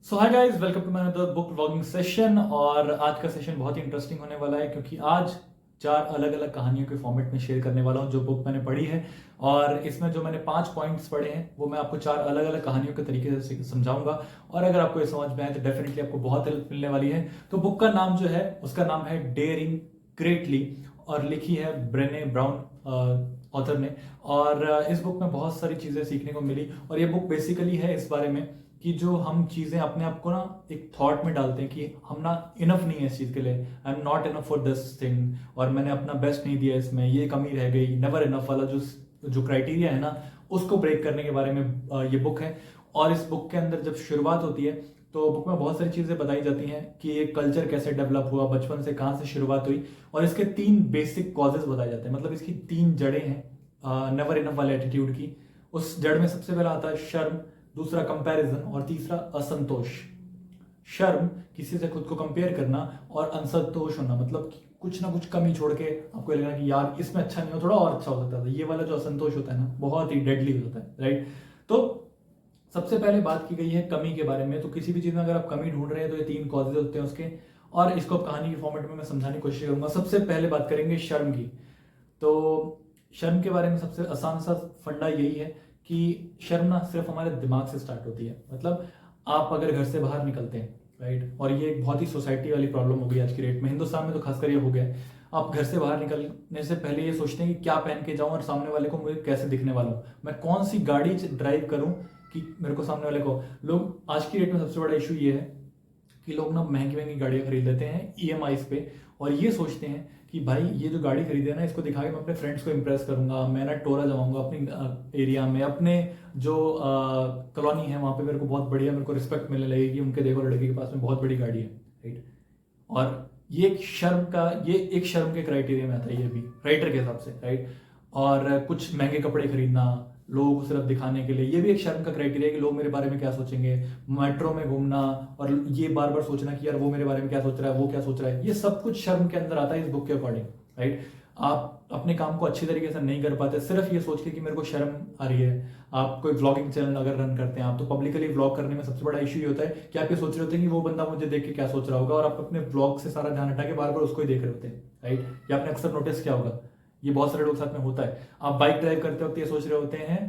So hi guys, welcome to my another book vlogging session. और आज का session बहुत ही इंटरेस्टिंग होने वाला है क्योंकि आज चार अलग अलग कहानियों के फॉर्मेट में शेयर करने वाला हूँ जो बुक मैंने पढ़ी है। और इसमें जो मैंने 5 पॉइंट्स पढ़े हैं वो मैं आपको चार अलग अलग कहानियों के तरीके से समझाऊंगा। और अगर आपको ये समझ में आए तो डेफिनेटली आपको बहुत हेल्प मिलने वाली है। तो बुक का नाम जो है उसका नाम है डेयरिंग ग्रेटली और लिखी है ब्रेने ब्राउन ऑथर ने। और इस बुक में बहुत सारी चीज़ें सीखने को मिली। और ये बुक बेसिकली है इस बारे में कि जो हम चीज़ें अपने आप को ना एक थॉट में डालते हैं कि हम ना इनफ नहीं है इस चीज़ के लिए, I am not enough for this thing, और मैंने अपना बेस्ट नहीं दिया इसमें, ये कमी रह गई, नेवर इनफ वाला जो जो क्राइटेरिया है ना उसको ब्रेक करने के बारे में ये बुक है। और इस बुक के अंदर जब शुरुआत होती है तो बुक में बहुत सारी चीज़ें बताई जाती हैं कि ये कल्चर कैसे डेवलप हुआ, बचपन से कहाँ से शुरुआत हुई, और इसके 3 बेसिक कॉजेज बताए जाते हैं। मतलब इसकी 3 जड़ें हैं नेवर इनफ वाले एटीट्यूड की। उस जड़ में सबसे पहला आता है शर्म, दूसरा कंपैरिजन और तीसरा असंतोष। शर्म, किसी से खुद को कंपेयर करना, और असंतोष होना मतलब कुछ ना कुछ कमी छोड़ के आपको लगना कि यार इसमें अच्छा नहीं हो, थोड़ा और अच्छा हो सकता था। ये वाला जो असंतोष होता है ना बहुत ही डेडली होता है, राइट। तो सबसे पहले बात की गई है कमी के बारे में। तो किसी भी चीज में अगर आप कमी ढूंढ रहे हैं तो ये 3 कॉजेज होते हैं उसके, और इसको कहानी के फॉर्मेट में मैं समझाने की कोशिश करूंगा। सबसे पहले बात करेंगे शर्म की। तो शर्म के बारे में सबसे आसान सा फंडा यही है कि शर्म ना सिर्फ हमारे दिमाग से स्टार्ट होती है। मतलब आप अगर घर से बाहर निकलते हैं, राइट, और ये एक बहुत ही सोसाइटी वाली प्रॉब्लम हो गई आज की डेट में, हिंदुस्तान में तो खासकर ये हो गया है। आप घर से बाहर निकलने से पहले ये सोचते हैं कि क्या पहन के जाऊं और सामने वाले को मुझे कैसे दिखने वाला हूं, मैं कौन सी गाड़ी ड्राइव करूं कि मेरे को सामने वाले को। लोग आज की डेट में सबसे बड़ा इशू ये है कि लोग ना महंगी महंगी गाड़ियां खरीद लेते हैं ईएमआईज पे, और ये सोचते हैं कि भाई ये जो गाड़ी खरीदे है ना इसको दिखा के मैं अपने फ्रेंड्स को इंप्रेस करूंगा, मैं ना टोरा जमाऊंगा अपनी एरिया में, अपने जो कॉलोनी है वहां पे मेरे को बहुत बढ़िया, मेरे को रिस्पेक्ट मिलने लगेगी, उनके देखो लड़के के पास में बहुत बड़ी गाड़ी है, राइट। और ये एक शर्म के क्राइटेरिया में आता है ये भी, राइटर के हिसाब से, राइट। और कुछ महंगे कपड़े खरीदना लोगों को सिर्फ दिखाने के लिए, ये भी एक शर्म का क्राइटेरिया है कि लोग मेरे बारे में क्या सोचेंगे। मेट्रो में घूमना और ये बार बार सोचना कि यार वो मेरे बारे में क्या सोच रहा है, वो क्या सोच रहा है, ये सब कुछ शर्म के अंदर आता है इस बुक के अकॉर्डिंग, राइट। आप अपने काम को अच्छी तरीके से नहीं कर पाते सिर्फ ये सोच के कि मेरे को शर्म आ रही है। आप कोई व्लॉगिंग चैनल अगर रन करते हैं आप, तो पब्लिकली व्लॉग करने में सबसे बड़ा इशू ये होता है कि आप ये सोच रहे होते हैं कि वो बंदा मुझे देख के क्या सोच रहा होगा, और आप अपने व्लॉग से सारा ध्यान हटा के बार बार उसको ही देख रहे होते हैं, राइट। ये आपने अक्सर नोटिस किया होगा, ये बहुत सारे लोग साथ में होता है। आप बाइक ड्राइव करते वक्त ये सोच रहे होते हैं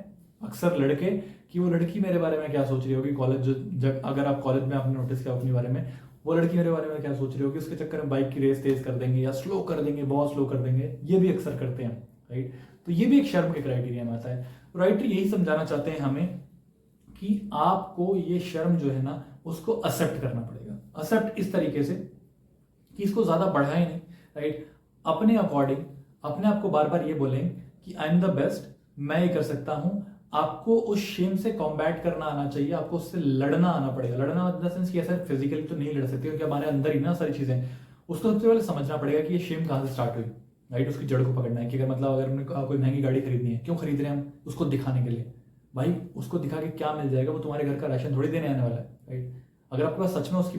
अक्सर लड़के कि वो लड़की मेरे बारे में क्या सोच रही होगी। कॉलेज जब अगर आप कॉलेज में आपने नोटिस किया अपने बारे में, वो लड़की मेरे बारे में क्या सोच रही होगी, उसके चक्कर में बाइक की रेस तेज कर देंगे या स्लो कर देंगे, बहुत स्लो कर देंगे, ये भी अक्सर करते हैं, राइट। तो ये भी एक शर्म के क्राइटेरिया में आता है। राइटर यही समझाना चाहते हैं हमें कि आपको ये शर्म जो है ना उसको एक्सेप्ट करना पड़ेगा। एक्सेप्ट इस तरीके से कि इसको ज्यादा बढ़ाए नहीं, राइट। अपने अकॉर्डिंग अपने आप को बार बार ये बोलें कि आई एम द बेस्ट, मैं ये कर सकता हूं। आपको उस शेम से कॉम्बैट करना आना चाहिए, आपको उससे लड़ना आना पड़ेगा। लड़ना इन द सेंस कि ऐसा फिजिकली तो नहीं लड़ सकते क्योंकि हमारे अंदर ही ना सारी चीजें। उसको सबसे पहले समझना पड़ेगा कि ये शेम कहाँ से स्टार्ट हुई, राइट। उसकी जड़ को पकड़ना है कि अगर मतलब अगर हमने कोई महंगी गाड़ी खरीदनी है, क्यों खरीद रहे हैं हम, उसको दिखाने के लिए। भाई उसको दिखा के क्या मिल जाएगा, वो तुम्हारे घर का राशन थोड़ी देने आने वाला है, राइट। अगर आपके पास सच में उसकी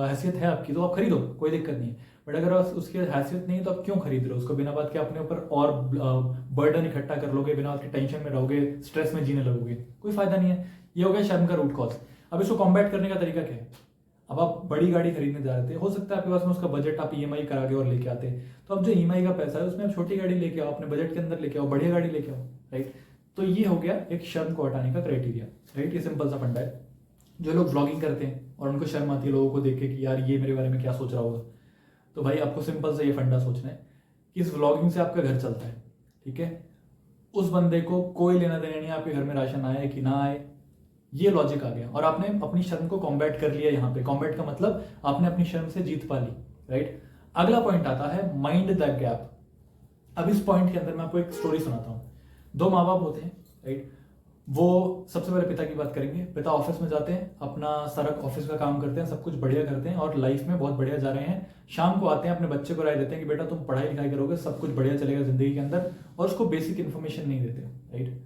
हैसियत है आपकी तो आप खरीदो, कोई दिक्कत नहीं है। बट अगर उसकी हैसियत नहीं है तो आप क्यों खरीद रहे हो उसको, बिना बात के अपने ऊपर और बर्डन इकट्ठा कर लोगे, बिना आपकी टेंशन में रहोगे, स्ट्रेस में जीने लगोगे, कोई फायदा नहीं है। ये हो गया शर्म का रूट कॉज। अब इसको कॉम्बैट करने का तरीका क्या है। अब आप बड़ी गाड़ी खरीदने जा रहे थे, हो सकता है आपके पास में उसका बजट आप ईएमआई करा के और लेके आते, तो अब जो ईएमआई का पैसा है उसमें आप छोटी गाड़ी लेके आओ, अपने बजट के अंदर लेके आओ, बढ़िया गाड़ी लेके आओ, राइट। तो ये हो गया एक शर्म को हटाने का क्राइटेरिया, राइट। ये सिंपल सा फंडा है। जो लोग ब्लॉगिंग करते हैं और उनको शर्म आती है लोगों को देख के कि यार ये मेरे बारे में क्या सोच रहा होगा, तो भाई आपको सिंपल सा ये फंडा सोचना है कि इस व्लॉगिंग से आपका घर चलता है, ठीक है। उस बंदे को कोई लेना देना नहीं है आपके घर में राशन आए कि ना आए, ये लॉजिक आ गया और आपने अपनी शर्म को कॉम्बैट कर लिया। यहाँ पे कॉम्बैट का मतलब आपने अपनी शर्म से जीत पा ली, राइट। अगला पॉइंट आता है माइंड द गैप। अब इस पॉइंट के अंदर मैं आपको एक स्टोरी सुनाता हूँ। दो माँ बाप होते हैं, राइट। वो सबसे पहले पिता की बात करेंगे। पिता ऑफिस में जाते हैं, अपना सारा ऑफिस का काम करते हैं, सब कुछ बढ़िया करते हैं और लाइफ में बहुत बढ़िया जा रहे हैं। शाम को आते हैं, अपने बच्चे को राय देते हैं कि बेटा तुम पढ़ाई लिखाई करोगे, सब कुछ बढ़िया चलेगा जिंदगी के अंदर, और उसको बेसिक इन्फॉर्मेशन नहीं देते, राइट।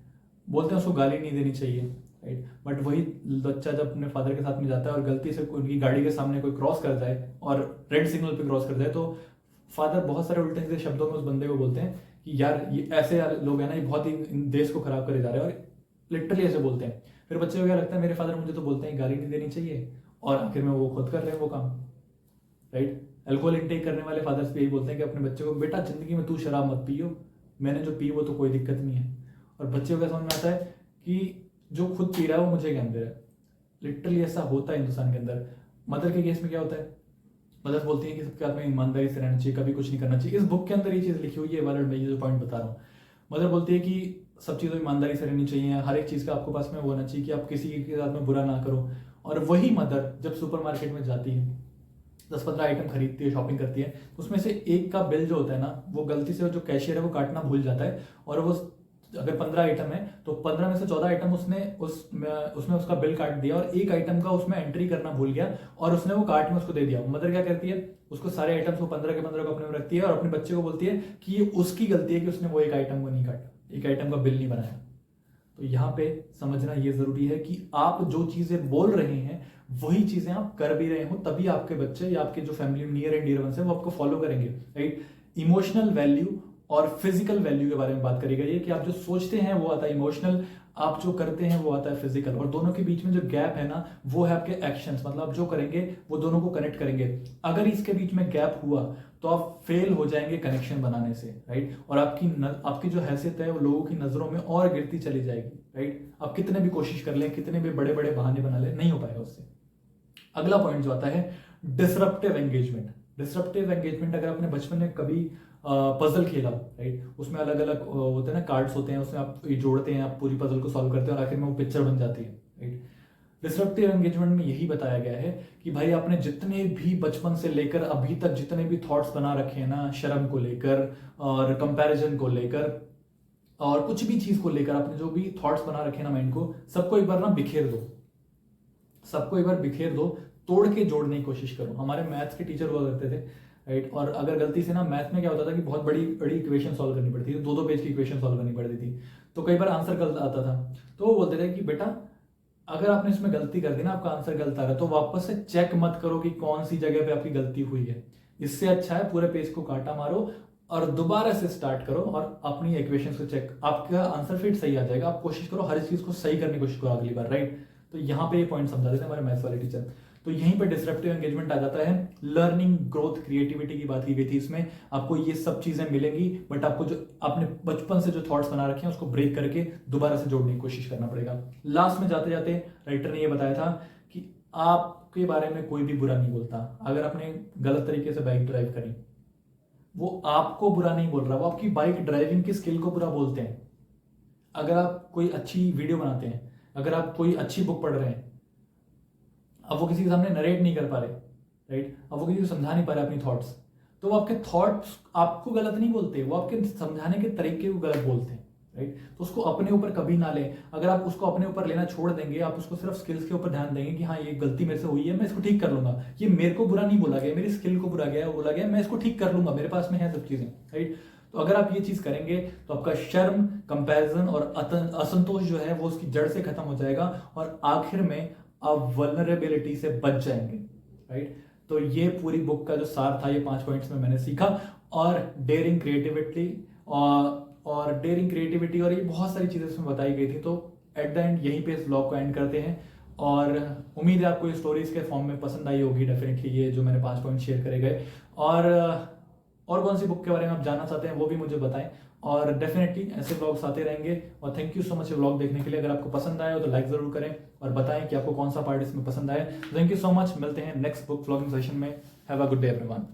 बोलते हैं उसको गाली नहीं देनी चाहिए, राइट। बट वही बच्चा जब अपने फादर के साथ में जाता है और गलती से उनकी गाड़ी के सामने कोई क्रॉस कर जाए और रेड सिग्नल पे क्रॉस कर जाए, तो फादर बहुत सारे उल्टे सीधे शब्दों में उस बंदे को बोलते हैं कि यार ये ऐसे लोग हैं ना, ये बहुत ही देश को खराब करे जा रहे हैं, और लिटरली ऐसे बोलते हैं। फिर बच्चे को क्या लगता है, मेरे फादर मुझे तो बोलते हैं गाली नहीं देनी चाहिए, और आखिर में वो खुद कर रहे हैं वो काम, राइट। अल्कोहल इंटेक करने वाले फादर्स भी यही बोलते हैं कि अपने बच्चे को बेटा जिंदगी में तू शराब मत पियो, मैंने जो पी वो तो कोई दिक्कत नहीं है। और बच्चे को क्या समझ में आता है कि जो खुद पी रहा है वो मुझे ज्ञान दे रहा है। लिटरली ऐसा होता है हिंदुस्तान के अंदर। मदर के केस में क्या होता है, मदर बोलती है कि सबके हाथ में ईमानदारी से रहना चाहिए, कभी कुछ नहीं करना चाहिए। इस बुक के अंदर ये चीज़ लिखी हुई है, वर्ड में ये जो पॉइंट बता रहा हूँ। मदर बोलती है कि सब चीज़ों में ईमानदारी से रहनी चाहिए, हर एक चीज़ का आपको पास में वो होना चाहिए कि आप किसी के साथ में बुरा ना करो। और वही मदर जब सुपरमार्केट में जाती है, 10-15 आइटम खरीदती है, शॉपिंग करती है, उसमें से एक का बिल जो होता है ना, वो गलती से जो कैशियर है वो काटना भूल जाता है। और वो अगर 15 आइटम है तो 15 में से 14 आइटम उसने उसमें उसका बिल काट दिया और एक आइटम का उसमें एंट्री करना भूल गया और उसने वो कार्ट में उसको दे दिया। मदर क्या करती है, उसको सारे आइटम्स को 15 के 15 को अपने में रखती है और अपने बच्चे को बोलती है कि ये उसकी गलती है कि उसने वो एक आइटम को नहीं काटा, एक आइटम का बिल नहीं बनाया। तो यहाँ पे समझना ये जरूरी है कि आप जो चीजें बोल रहे हैं वही चीजें आप कर भी रहे हो, तभी आपके बच्चे या आपके जो family near and dear ones है वो आपको फॉलो करेंगे, राइट। इमोशनल वैल्यू और फिजिकल वैल्यू के बारे में बात करी गई है कि आप जो सोचते हैं वो आता है इमोशनल, आप जो करते हैं वो आता है फिजिकल, और दोनों के बीच में जो गैप है ना वो है आपके एक्शंस, मतलब आप जो करेंगे वो दोनों को कनेक्ट करेंगे। अगर इसके बीच में गैप हुआ तो आप फेल हो जाएंगे कनेक्शन बनाने से, राइट। और आपकी जो हैसियत है वो लोगों की नजरों में और गिरती चली जाएगी, राइट। आप कितने भी कोशिश कर लें, कितने भी बड़े बड़े बहाने बना लें, नहीं हो पाएगा उससे। अगला पॉइंट जो आता है डिसरप्टिव एंगेजमेंट। डिसरप्टिव एंगेजमेंट, अगर आपने बचपन में कभी पजल खेला, राइट, उसमें अलग अलग होते हैं ना कार्ड्स होते हैं, उसमें आप ये जोड़ते हैं, आप पूरी पजल को सॉल्व करते हैं और आखिर में वो पिक्चर बन जाती है, राइट। डिसरप्टिव एंगेजमेंट में यही बताया गया है कि भाई आपने जितने भी बचपन से लेकर अभी तक जितने भी थॉट्स बना रखे हैं ना, शर्म को लेकर और कंपैरिजन को लेकर और कुछ भी चीज को लेकर आपने जो भी थॉट्स बना रखे हैं ना माइंड को, सबको एक बार ना बिखेर दो, सबको एक बार बिखेर दो, तोड़ के जोड़ने की कोशिश करो। हमारे मैथ्स के टीचर हुआ करते थे, राइट, और अगर गलती से ना मैथ में क्या होता था कि बहुत बड़ी बड़ी इक्वेशन सॉल्व करनी पड़ती थी, 2-2 पेज की इक्वेशन सॉल्व करनी पड़ती थी, तो कई बार आंसर गलत आता था। तो वो बोलते थे कि बेटा अगर आपने इसमें गलती कर दी ना, आपका आंसर गलत आ रहा है, तो वापस से चेक मत करो कि कौन सी जगह पे आपकी गलती हुई है। इससे अच्छा है पूरे पेज को काटा मारो और दोबारा से स्टार्ट करो और अपनी इक्वेशंस को चेक, आपका आंसर फिट सही आ जाएगा। आप कोशिश करो हर चीज को सही करने की कोशिश करो अगली बार, राइट। तो यहाँ पे ये पॉइंट समझा देते हैं हमारे मैथ्स वाले टीचर। तो यहीं पे डिसरप्टिव एंगेजमेंट आ जाता है। लर्निंग, ग्रोथ, क्रिएटिविटी की बात की गई थी, इसमें आपको ये सब चीजें मिलेंगी, बट आपको जो आपने बचपन से जो थॉट्स बना रखे हैं उसको ब्रेक करके दोबारा से जोड़ने की कोशिश करना पड़ेगा। लास्ट में जाते जाते राइटर ने ये बताया था कि आपके बारे में कोई भी बुरा नहीं बोलता। अगर आपने गलत तरीके से बाइक ड्राइव करी, वो आपको बुरा नहीं बोल रहा, वो आपकी बाइक ड्राइविंग की स्किल को बुरा बोलते हैं। अगर आप कोई अच्छी वीडियो बनाते हैं, अगर आप कोई अच्छी बुक पढ़ रहे हैं, अब वो किसी के सामने नरेट नहीं कर पा रहे, राइट, अब वो किसी को समझा नहीं पा रहे अपनी थॉट्स, तो वो आपके थॉट्स आपको गलत नहीं बोलते, वो आपके समझाने के तरीके को गलत बोलते हैं, राइट। तो उसको अपने ऊपर कभी ना लें। अगर आप उसको अपने ऊपर लेना छोड़ देंगे, आप उसको सिर्फ स्किल्स के ऊपर ध्यान देंगे कि हाँ ये गलती मेरे से हुई है, मैं इसको ठीक कर लूंगा, ये मेरे को बुरा नहीं बोला गया, मेरी स्किल को बुरा गया बोला गया, मैं इसको ठीक कर लूंगा, मेरे पास में है सब चीजें, राइट। तो अगर आप ये चीज करेंगे तो आपका शर्म, कंपैरिजन और असंतोष जो है वो उसकी जड़ से खत्म हो जाएगा और आखिर में आप वल्नरेबिलिटी से बच जाएंगे, राइट। तो ये पूरी बुक का जो सार था, ये 5 पॉइंट्स में मैंने सीखा। और डेयरिंग क्रिएटिविटी और डेयरिंग क्रिएटिविटी और ये बहुत सारी चीजें इसमें बताई गई थी। तो एट द एंड यहीं पे इस ब्लॉग को एंड करते हैं और उम्मीद है आपको ये स्टोरीज के फॉर्म में पसंद आई होगी डेफिनेटली, ये जो मैंने 5 पॉइंट शेयर करे गए। और कौन सी बुक के बारे में आप जानना चाहते हैं वो भी मुझे बताएं और डेफिनेटली ऐसे ब्लॉग्स आते रहेंगे। और thank you so much blog देखने के लिए। अगर आपको पसंद आया हो तो लाइक जरूर करें और बताएं कि आपको कौन सा पार्ट इसमें पसंद आया। थैंक यू सो मच, मिलते हैं नेक्स्ट बुक व्लॉगिंग सेशन में। Have a good day everyone.